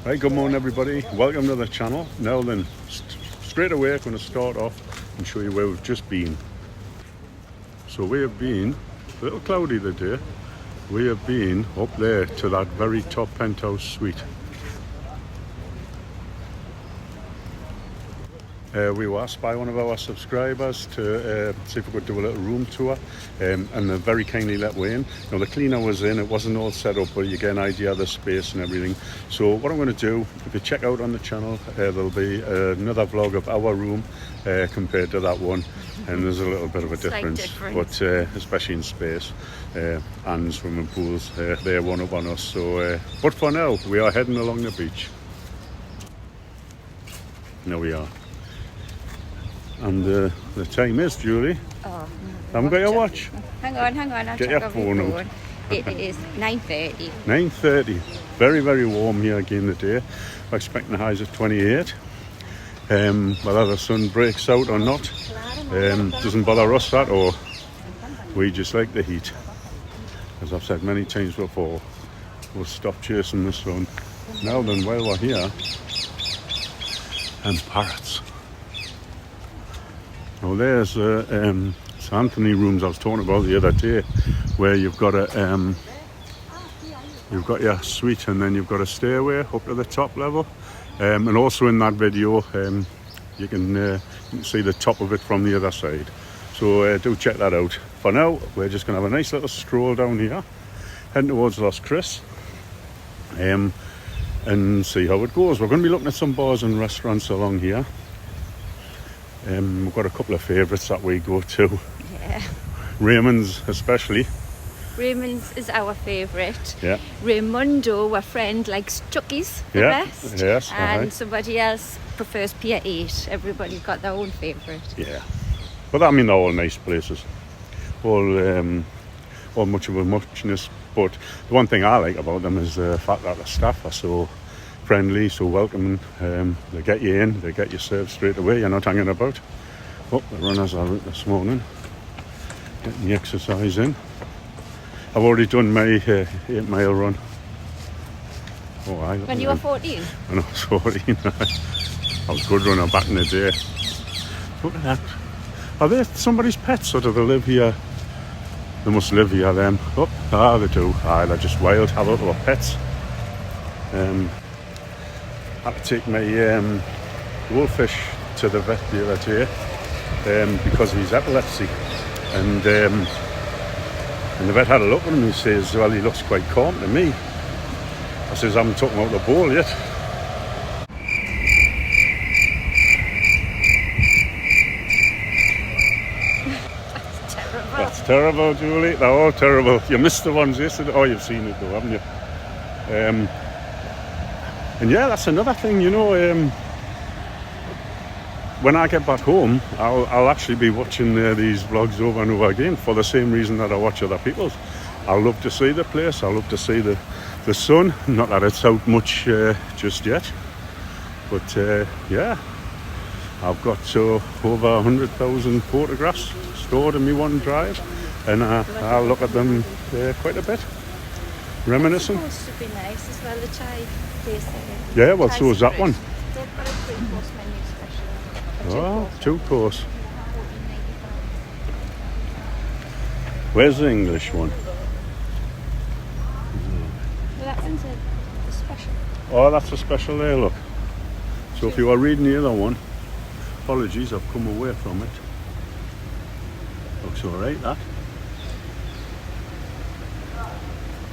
Right, good morning everybody, welcome to the channel. Now then, straight away I'm going to start off and show you where we've just been. So we have been, a little cloudy today, we have been up there to that very top penthouse suite. We were asked by one of our subscribers to see if we could do a little room tour, and they very kindly let me in. Now the cleaner was in, it wasn't all set up, but you get an idea of the space and everything. So what I'm going to do, if you check out on the channel, there'll be another vlog of our room compared to that one, and there's a little bit of a difference. But especially in space and swimming pools, they're one up on us. So, but for now, we are heading along the beach. There we are. And the time is, Julie. Oh, haven't got your watch. Hang on, I'll get check your phone out. It is 9:30. 9:30. Very, very warm here again today. We're expecting the highs of 28. Whether the sun breaks out or not, doesn't bother us that, or we just like the heat. As I've said many times before, we'll stop chasing the sun. Now then, while we're here, and parrots. Well, there's St. Anthony rooms I was talking about the other day, where you've got your suite and then you've got a stairway up to the top level, and also in that video you can see the top of it from the other side. So do check that out. For now, we're just going to have a nice little stroll down here, heading towards Los Cristianos, and see how it goes. We're going to be looking at some bars and restaurants along here. We've got a couple of favourites that we go to. Yeah. Raymond's especially. Raymond's is our favourite. Yeah. Raymundo, our friend, likes Chucky's the best. Yes. And somebody else prefers Pier 8. Everybody's got their own favourite. Yeah. But I mean, they're all nice places. All much of a muchness. But the one thing I like about them is the fact that the staff are so friendly, so welcoming. They get you in, they get you served straight away. You're not hanging about. Oh, the runners are out this morning, getting the exercise in. I've already done my 8-mile run. Oh, When you were 14? When I was 14. I was a good runner back in the day. Look at that. Are they somebody's pets, or do they live here? They must live here then. Oh, they do. They're just wild. Have a look at pets. I had to take my goldfish to the vet the other day because of his epilepsy, and the vet had a look at him and he says, well, he looks quite calm to me. I says, I haven't took him out the bowl yet. That's terrible. That's terrible, Julie. They're all terrible. You missed the ones yesterday. Oh, you've seen it though, haven't you? And yeah, that's another thing, you know, when I get back home, I'll actually be watching these vlogs over and over again for the same reason that I watch other people's. I love to see the place, I love to see the sun, not that it's out much just yet, but yeah, I've got over 100,000 photographs stored in my OneDrive, and I'll look at them quite a bit. Reminiscent. It's supposed to be nice as well, the Thai place. Yeah, well, so is that one. They've got a 3-course menu special. Oh, 2-course. Where's the English one? Well, that one's a special. Oh, that's a special there, look. So if you are reading the other one, apologies, I've come away from it. Looks alright, that.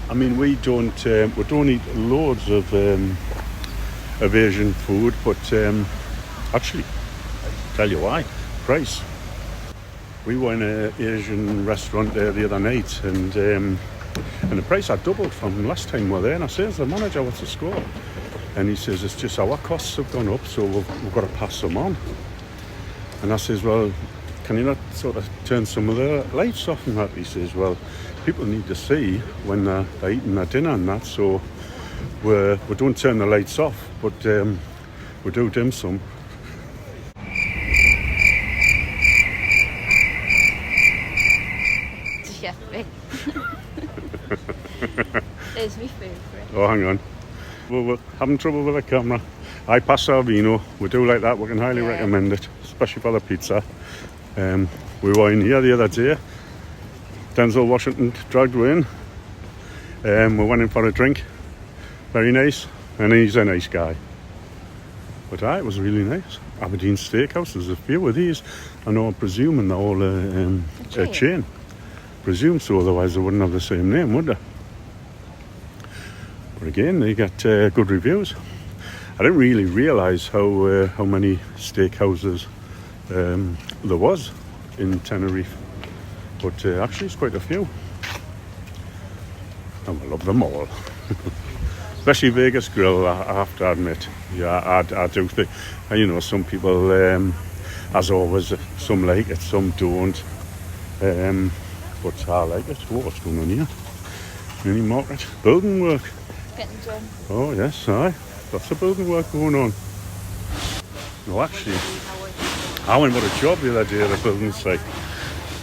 I mean, we don't eat loads of Asian food, but actually, I'll tell you why. Price. We were in an Asian restaurant there the other night, and the price had doubled from last time we were there. And I says, the manager, what's the score? And he says, it's just our costs have gone up, so we've got to pass them on. And I says, well, can you not sort of turn some of the lights off and that? He says, well, people need to see when they're eating their dinner and that, so we don't turn the lights off, but we do dim sum. Yeah, There's my favourite. Oh, hang on. We're having trouble with the camera. I pass Salvino. We do like that. We can highly recommend it, especially for the pizza. We were in here the other day. Denzel Washington dragged we in. We went in for a drink. Very nice. And he's a nice guy. But it was really nice. Aberdeen Steakhouse, there's a few of these. I know, I'm presuming they're all a chain. Presume so, otherwise they wouldn't have the same name, would they? But again, they get good reviews. I didn't really realise how many steakhouses there was in Tenerife. But actually it's quite a few. And I love them all. Especially Vegas Grill, I have to admit. Yeah, I do think, you know, some people, as always, some like it, some don't. But I like it. Oh, what's going on here? Mini market. Building work. Getting done. Oh, yes, aye. Lots of building work going on. No, actually, I went for a job the other day at a building site,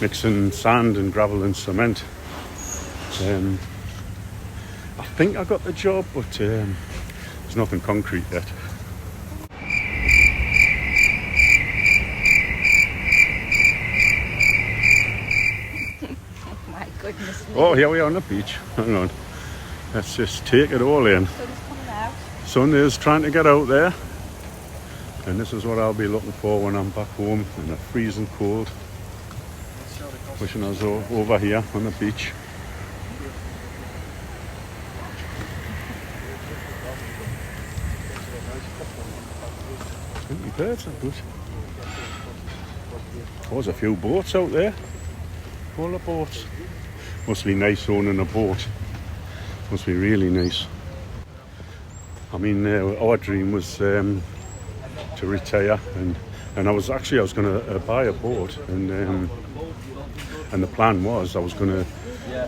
mixing sand and gravel and cement. I think I got the job, but there's nothing concrete yet. My goodness. Oh, here we are on the beach. Hang on. Let's just take it all in. Sun's coming out. Sun is trying to get out there. And this is what I'll be looking for when I'm back home in the freezing cold. Wishing I was over here on the beach. Plenty of birds are good. Oh, there's a few boats out there. All the boats. Must be nice owning a boat. Must be really nice. I mean, our dream was to retire, and I was going to buy a boat, and the plan was I was going to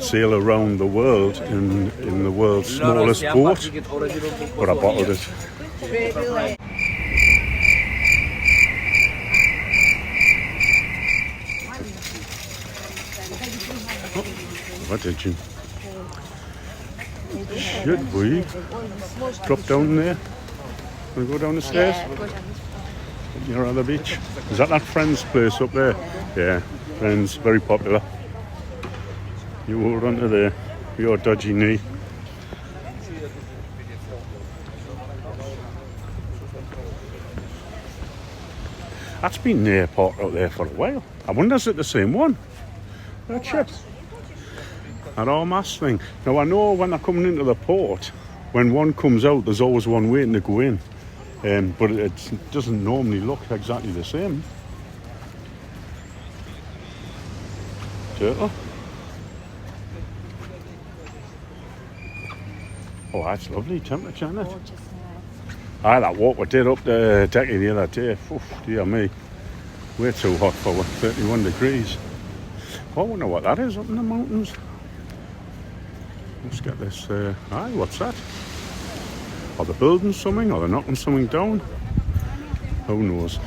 sail around the world in the world's smallest boat, but I bottled it. Oh, what did you? Should we drop down there and go down the stairs? Yeah, go down. You're on the beach. Is that Friend's place up there? Yeah, Friend's, very popular. You hold on to there, your dodgy knee. That's been the airport out there for a while. I wonder, is it the same one? That ship. That all-mass thing. Now I know when they're coming into the port, when one comes out, there's always one waiting to go in. But it doesn't normally look exactly the same. Turtle. Oh, that's lovely temperature, isn't it? Gorgeous now. Aye, that walk we did up the deck the other day. Oof, dear me. We're too hot for 31 degrees. Oh, I wonder what that is up in the mountains. Let's get this. Aye, what's that? Are they building something? Are they knocking something down? Who knows?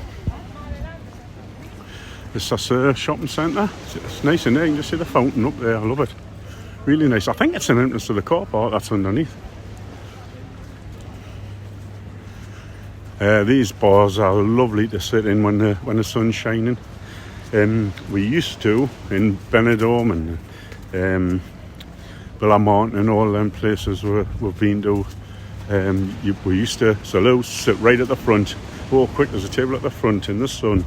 This is a shopping centre. It's nice in there. You can just see the fountain up there. I love it. Really nice. I think it's an entrance to the car park that's underneath. These bars are lovely to sit in when the sun's shining. We used to in Benidorm and Villamont and all them places we've been to. We used to sit right at the front. Oh, quick! There's a table at the front in the sun.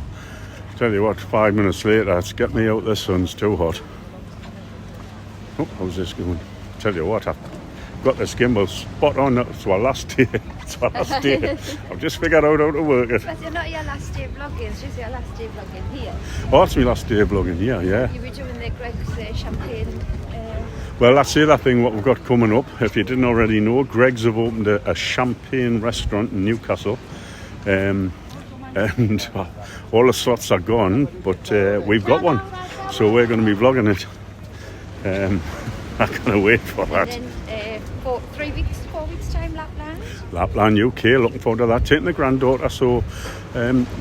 Tell you what, 5 minutes later, it's get me out. The sun's too hot. Oh, how's this going? Tell you what, I've got this gimbal spot on. It's our last day. It's our last day. I've just figured out how to work it. But you're not your last day vlogging, it's just your last day vlogging here. Oh, it's my last day vlogging here, yeah. You were doing the Greg's champagne. Well, that's the other thing what we've got coming up. If you didn't already know, Greg's have opened a champagne restaurant in Newcastle. And all the slots are gone, but we've got one. So we're going to be vlogging it. I can't wait for that. And then 4 weeks time, Lapland. Lapland, UK, looking forward to that. Taking the granddaughter, so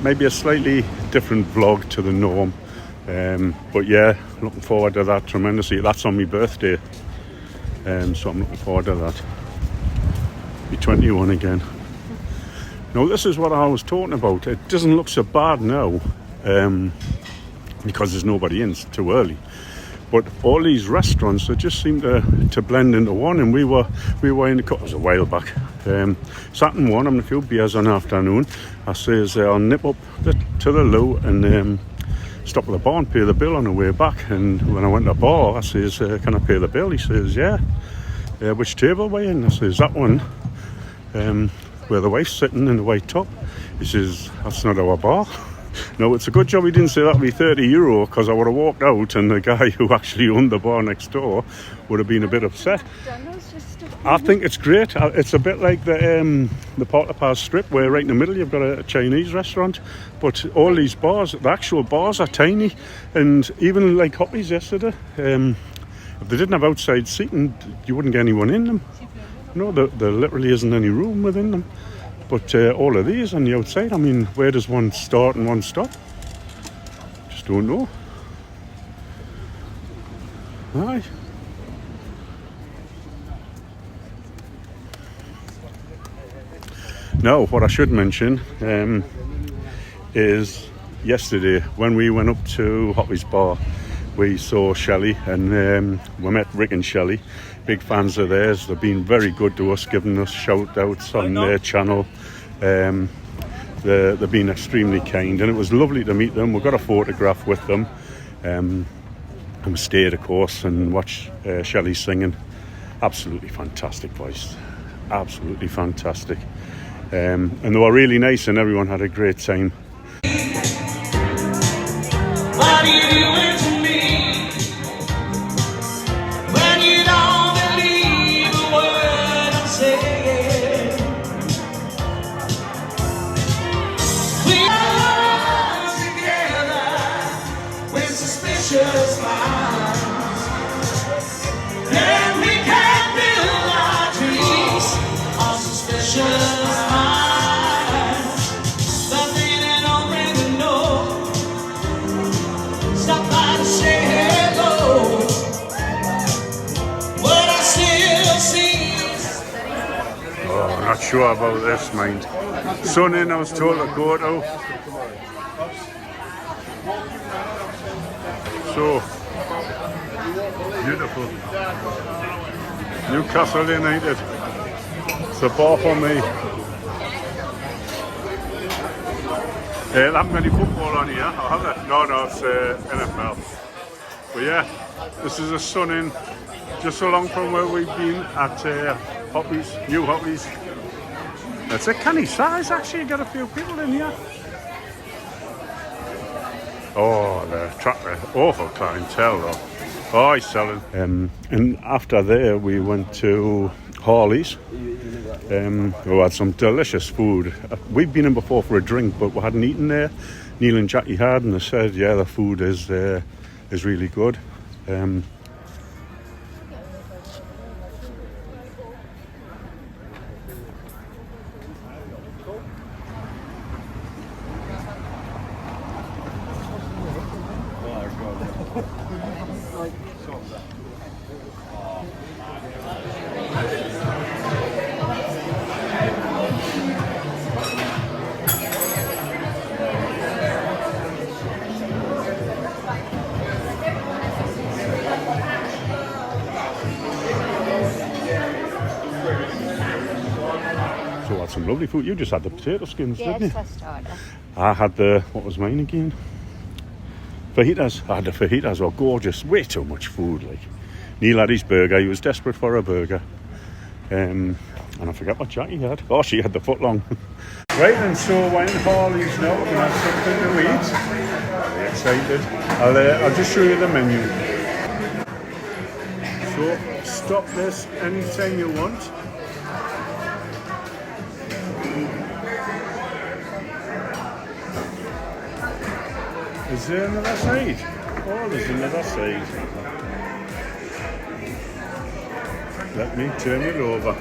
maybe a slightly different vlog to the norm. But yeah, looking forward to that tremendously. That's on my birthday, so I'm looking forward to that. Be 21 again. Now this is what I was talking about. It doesn't look so bad now because there's nobody in. It's too early. But all these restaurants, they just seem to blend into one. And we were in it was a while back. Sat in one, having a few beers on afternoon. I says I'll nip up to the loo and stop at the bar and pay the bill on the way back. And when I went to the bar, I says, can I pay the bill? He says, yeah. Which table were you in? I says, that one. Where the wife's sitting in the white top. He says, that's not our bar. No, it's a good job he didn't say that would be €30 because I would have walked out and the guy who actually owned the bar next door would have been a bit upset. I think it's great. It's a bit like the Porta Paz strip where right in the middle you've got a Chinese restaurant, but all these bars, the actual bars are tiny, and even like Hoppy's yesterday, if they didn't have outside seating, you wouldn't get anyone in them. No, there literally isn't any room within them. But all of these on the outside, I mean, where does one start and one stop? Just don't know. Aye. Now, what I should mention is yesterday when we went up to Hoppy's bar, we saw Shelley and we met Rick and Shelley. Big fans of theirs. They've been very good to us, giving us shout outs on their channel. They've been extremely kind, and it was lovely to meet them. We got a photograph with them, and we stayed, of course, and watched Shelley singing. Absolutely fantastic voice, absolutely fantastic, and they were really nice, and everyone had a great time. What are you doing to me when you don't believe a word I'm saying? We are together with suspicious minds, and we can build our dreams on suspicious minds. But they don't really know. Stop by to say hello. What I still see. Oh, I'm not sure about this, mind. Sun in, I was told to go to. So beautiful. Newcastle United. It's a bar for me. There haven't many football on here, or have they? No, it's NFL. But yeah, this is a sun in, just along from where we've been at Hoppy's, new Hoppy's. It's a canny size actually, got a few people in here. Oh, the tracker, awful clientele though. Oh, he's selling. And after there, we went to Harley's. We had some delicious food. We've been in before for a drink, but we hadn't eaten there. Neil and Jackie had, and they said, yeah, the food is really good. So I had some lovely food. You just had the potato skins, didn't you? Yes, I started. I had what was mine again? Fajitas. I had the fajitas, were gorgeous. Way too much food, like. Neil had his burger. He was desperate for a burger. And I forgot what Jackie had. Oh, she had the foot long. Right, and so we're in Harley's now. We're going to have something to eat. Very excited. I'll just show you the menu. So, stop this anytime you want. Is there another side? Oh, there's another side. Let me turn it over.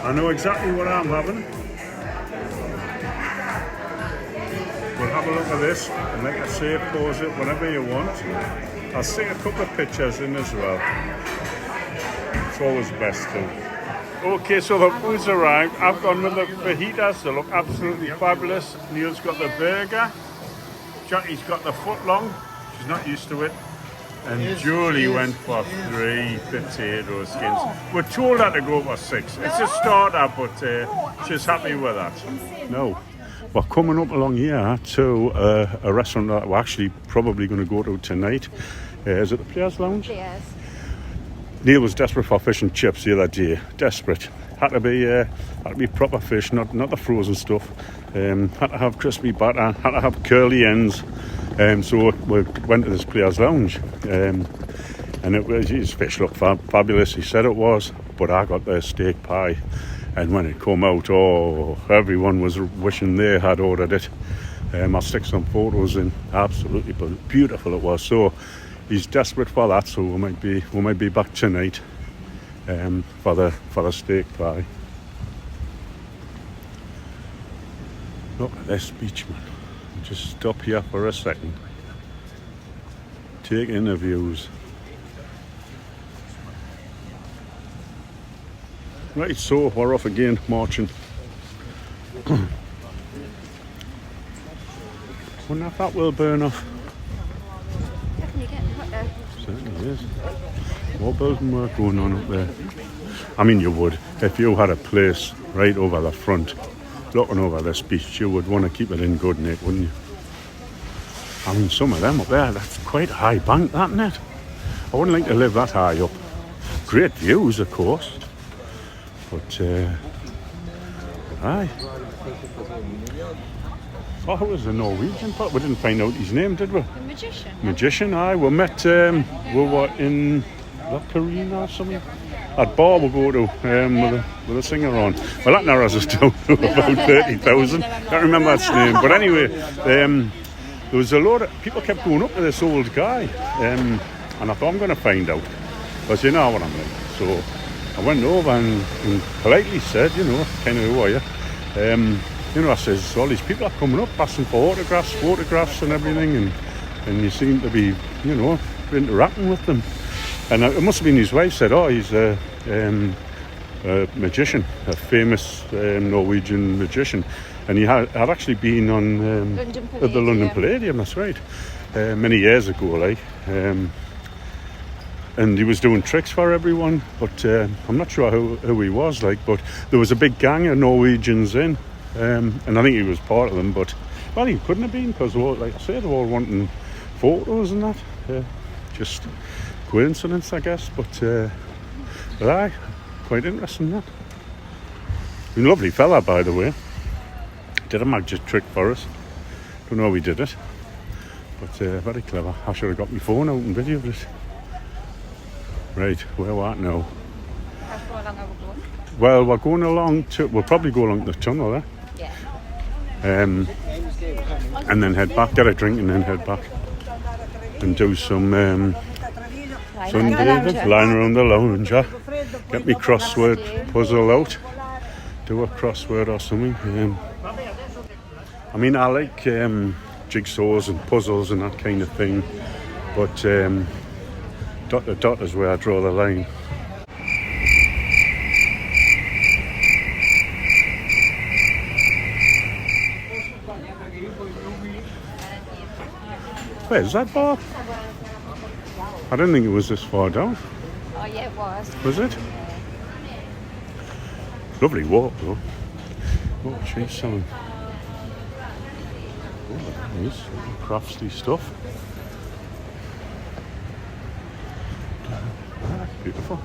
I know exactly what I'm having. We'll have a look at this, and like I say, pause it whenever you want. I'll stick a couple of pictures in as well. It's always best to. Okay, so the food's arrived. I've gone with the fajitas. They look absolutely fabulous. Neil's got the burger. Jackie's got the foot long. She's not used to it. And Julie went for 3 potato skins. We're told her to go for 6. It's a starter, but she's happy with that. No. We're coming up along here to a restaurant that we're actually probably going to go to tonight. Is it the Players Lounge? Yes. Neil was desperate for fish and chips the other day. Desperate. Had to be proper fish, not the frozen stuff. Had to have crispy batter. Had to have curly ends. So we went to this Players Lounge, and it was his fish looked fabulous. He said it was, but I got their steak pie, and when it come out, everyone was wishing they had ordered it. I'll stick some photos in. Absolutely beautiful it was. So he's desperate for that. So we might be back tonight for the steak pie. Look at this beach, man. Just stop here for a second. Take in the views. Right, so we're off again, marching. Wonder if that will burn off. Definitely getting hotter. Certainly is. What building work going on up there? I mean, you would. If you had a place right over the front, looking over this beach, you would want to keep it in good nick, wouldn't you? I mean, some of them up there, that's quite a high bank, that, isn't it? I wouldn't like to live that high up. Great views, of course. But, aye. Thought it was a Norwegian, but we didn't find out his name, did we? The magician. Magician, aye. We met, we were in La Carina or something. That bar we'll go to with a singer on. Well, that narrows us down to about 30,000. Can't remember his name. But anyway, there was a lot of people kept going up to this old guy. And I thought, I'm going to find out. Because you know what I'm like. So I went over and politely said, kind of, who are you? I says, all these people are coming up asking for photographs and everything. And you seem to be, interacting with them. And it must have been his wife said, he's a magician, a famous Norwegian magician. And he had actually been on at the London Palladium, that's right, many years ago, like. And he was doing tricks for everyone, but I'm not sure who he was, like. But there was a big gang of Norwegians in, and I think he was part of them. But, well, he couldn't have been, because, like I say, they were all wanting photos and that. Just coincidence, I guess, but aye, quite interesting, that. Lovely fella, by the way. Did a magic trick for us. Don't know how he did it, but very clever. I should have got my phone out and videoed it. Right, where we're at now. How far along are we going? Well, we're going along we'll probably go along the tunnel there. Yeah. And then head back, get a drink and then head back. And do some sunbathing, lying around the lounge, get me crossword puzzle out, do a crossword or something. I mean, I like jigsaws and puzzles and that kind of thing, but dot to dot is where I draw the line. Where's that bar? I didn't think it was this far down. Oh, yeah, it was. Was it? Lovely walk, though. Oh, she's selling. Oh, nice. Crafty stuff. Beautiful.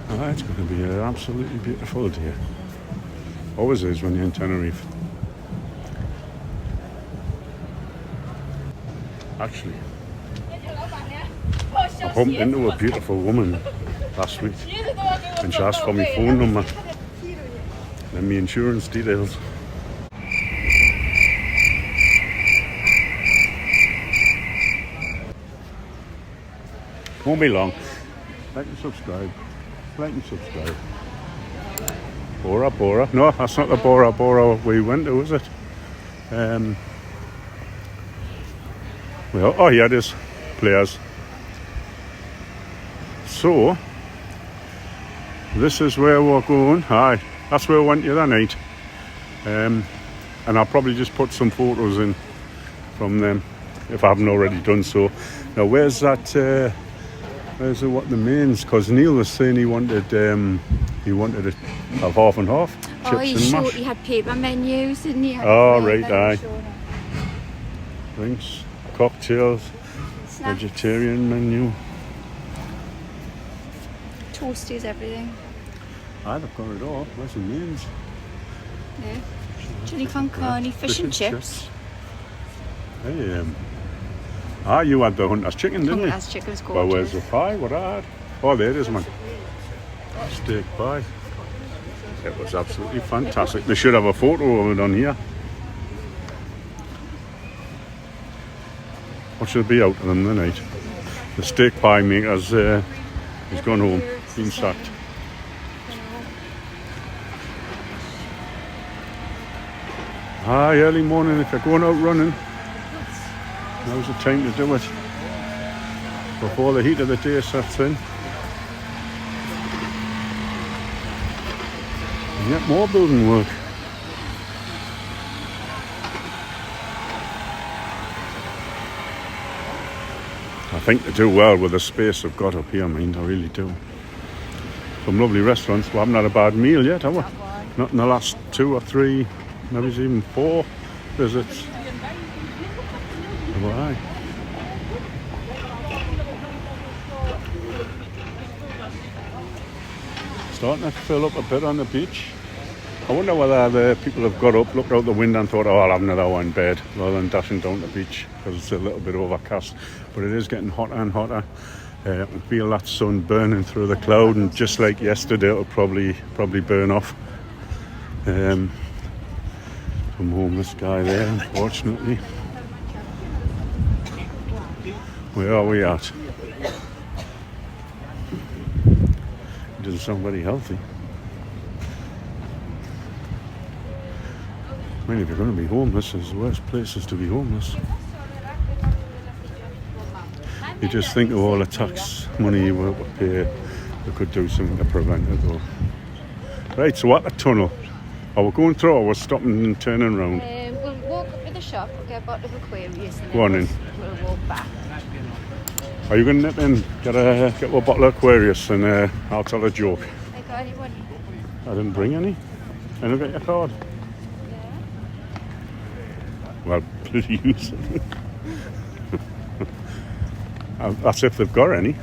It's going to be an absolutely beautiful day. Always is when you're in Tenerife. Actually, I bumped into a beautiful woman last week and she asked for my phone number and my insurance details. Won't be long. Like and subscribe. Like and subscribe. Bora Bora. No, that's not the Bora Bora we went to, is it? Well, oh, here it is. Players. So, this is where we're going. Aye, that's where we went the other night. And I'll probably just put some photos in from them if I haven't already done so. Now, where's that? Where's what the mains? Because Neil was saying he wanted it have half and half. Oh, Chips and mash. he had paper menus, didn't he? Oh, right, aye. Drinks, cocktails, Snacks, vegetarian menu. toasties, everything. Aye, they've got it all. Where's the mains? Yeah. Chili con carne, fish and chips. Hey, you had the Hunter's chicken, didn't you? Hunter's chicken's gorgeous. Well, where's the pie? What I had? Oh, there it is, man. Steak pie. It was absolutely fantastic. They should have a photo of it on here. What should be out of them tonight? The steak pie maker's he's gone home, been sacked. Aye, early morning if you're going out running. Now's the time to do it. Before the heat of the day sets in. And yet more building work. I think they do well with the space they've got up here, I really do. Some lovely restaurants. We haven't had a bad meal yet, have we? Not in the last 2 or 3, maybe even 4 visits. Why? Starting to fill up a bit on the beach. I wonder whether the people have got up, looked out the window and thought, oh, I'll have another one in bed, rather than dashing down the beach, because it's a little bit overcast. But it is getting hotter and hotter. I can feel that sun burning through the cloud, and just like yesterday, it'll probably burn off. Some homeless guy there, unfortunately. Where are we at? It doesn't sound very healthy. I mean, if you're going to be homeless, it's the worst places to be homeless. You just think of all the tax money you will pay. They could do something to prevent it though. Right, so at the tunnel. Are we going through or we're stopping and turning around? We'll walk up to the shop, we'll get a bottle of Aquarius and Go on then in. we'll walk back. Are you going to nip in? Get a bottle of Aquarius and I'll tell a joke. I got anyone? I didn't bring any. And I'll get your card. Yeah. Well, bloody use it. That's if they've got any.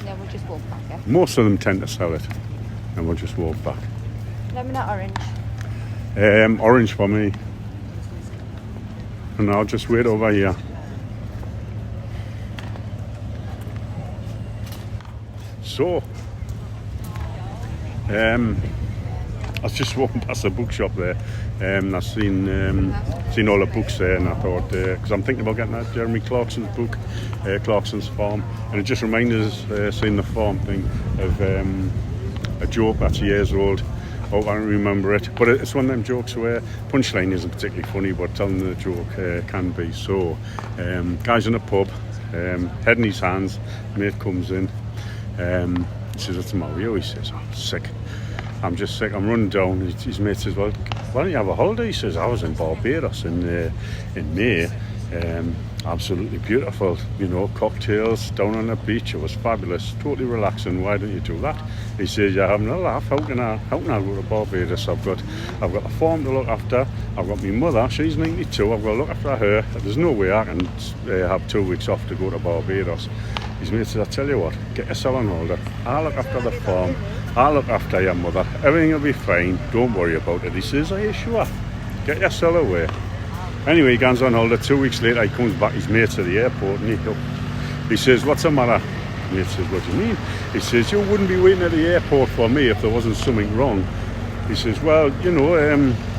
No, we'll just walk back, yeah? Most of them tend to sell it. And we'll just walk back. Lemon or orange? Orange for me. And I'll just wait over here. So, I was just walking past the bookshop there, and I've seen all the books there, and I thought, because I'm thinking about getting that Jeremy Clarkson's book, Clarkson's Farm, and it just reminded us, seeing the farm thing, of a joke that's years old. Oh, I don't remember it, but it's one of them jokes where punchline isn't particularly funny, but telling the joke can be. So, guy's in a pub, head in his hands, mate comes in. He says, what's the matter with you? He says, I'm sick. I'm just sick. I'm running down. His mate says, well, why don't you have a holiday? He says, I was in Barbados in May. Absolutely beautiful. You know, cocktails down on the beach. It was fabulous. Totally relaxing. Why don't you do that? He says, you're having a laugh. How can I go to Barbados? I've got a farm to look after. I've got my mother. She's 92. I've got to look after her. There's no way I can have 2 weeks off to go to Barbados. His mate says, I tell you what, get yourself on holiday. I'll look after the farm. I'll look after your mother. Everything will be fine. Don't worry about it. He says, are you sure? Get yourself away. Anyway, he goes on holiday. 2 weeks later, he comes back. His mate's at the airport, and he says, what's the matter? The mate says, what do you mean? He says, you wouldn't be waiting at the airport for me if there wasn't something wrong. He says, well, you know,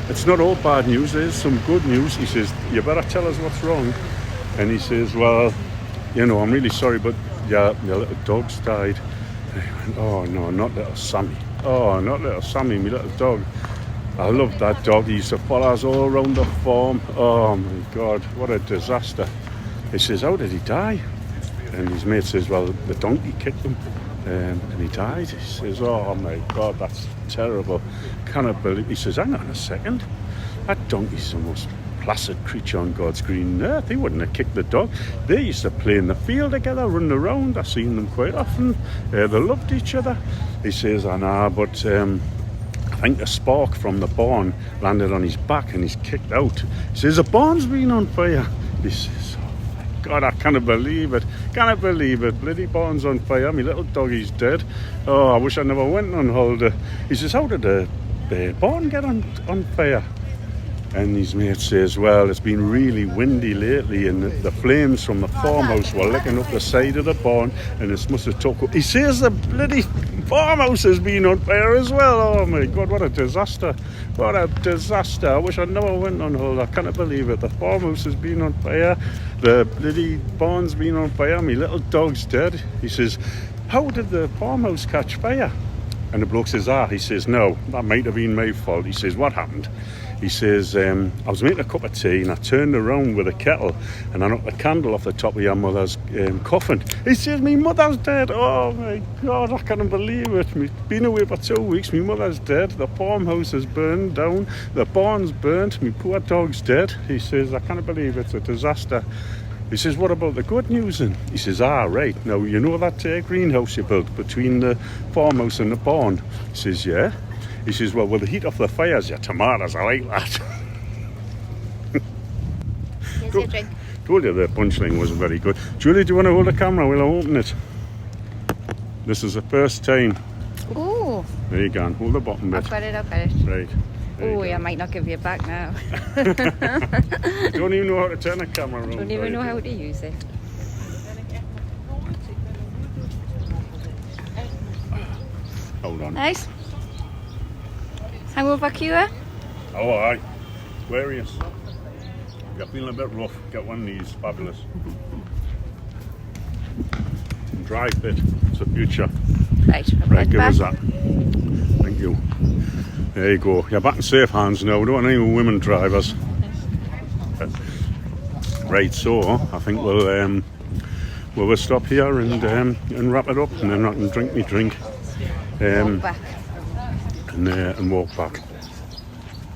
it's not all bad news. There's some good news. He says, you better tell us what's wrong. And he says, well, you know, I'm really sorry, but your little dog's died. And he went, oh no, not little Sammy. Oh, not little Sammy, my little dog. I loved that dog. He used to follow us all around the farm. Oh my God, what a disaster. He says, how did he die? And his mate says, well, the donkey kicked him and he died. He says, oh my God, that's terrible. Cannot believe. He says, hang on a second. That donkey's the most placid creature on God's green earth. He wouldn't have kicked the dog. They used to play in the field together, run around. I've seen them quite often. They loved each other. He says, I know, but I think a spark from the barn landed on his back and he's kicked out. He says, the barn's been on fire. He says, oh my God, I can't believe it. Can't believe it. Bloody barn's on fire. My little doggy's dead. Oh, I wish I never went on holiday. He says, how did the barn get on fire? And his mate says, well, it's been really windy lately and the flames from the farmhouse were licking up the side of the barn and it must have took up. He says the bloody farmhouse has been on fire as well. Oh my God, what a disaster. What a disaster. I wish I never went on holiday. I can't believe it. The farmhouse has been on fire. The bloody barn's been on fire. My little dog's dead. He says, how did the farmhouse catch fire? And the bloke says, he says, no, that might have been my fault. He says, what happened? He says, I was making a cup of tea and I turned around with a kettle and I knocked the candle off the top of your mother's coffin. He says, my mother's dead. Oh my God, I can't believe it. We've been away for 2 weeks. My mother's dead. The farmhouse is burned down. The barn's burnt. My poor dog's dead. He says, I can't believe it's a disaster. He says, what about the good news then? He says, right, now you know that greenhouse you built between the farmhouse and the barn? He says, yeah. He says, well, with the heat off the fires, your tomatoes, I like that. Here's your drink. Told you the punchline wasn't very good. Julie, do you want to hold the camera? We'll open it. This is the first time. Ooh. There you go. Hold the bottom bit. I've got it. Right. Oh, I might not give you it back now. I don't even know how to turn the camera around. Don't even know how to use it. Hold on. Nice. Hang over, Kira. Oh, all right. Aquarius. You're feeling a bit rough. Get one of these. Fabulous. Dry fit. It's the future. Right, Right, give back. us that. Thank you. There you go. You're back in safe hands now. We don't want any women drivers. Right, so I think we'll stop here and wrap it up, and then I can drink me drink. Walk back. And walk back.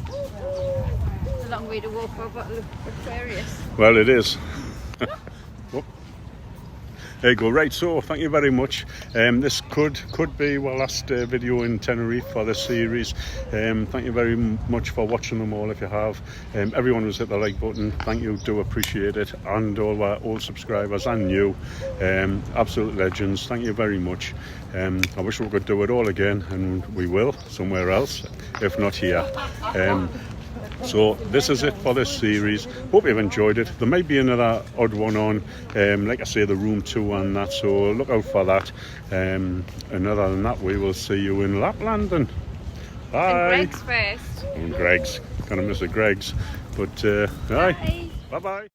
It's a long way to walk for a bottle of Aquarius. Well, it is. Whoop. There you go. Right, so thank you very much. This could be our last video in Tenerife for this series. Thank you very much for watching them all if you have. Everyone who's hit the like button, thank you, do appreciate it. And all our old subscribers and new, absolute legends, thank you very much. I wish we could do it all again, and we will somewhere else, if not here. So this is it for this series. Hope you've enjoyed it. There might be another odd one on, like I say, the room tour and that, so look out for that. And other than that, we will see you in Lapland. And bye. And Greg's first. And Greg's. Gonna miss the Greg's. But bye. Bye-bye.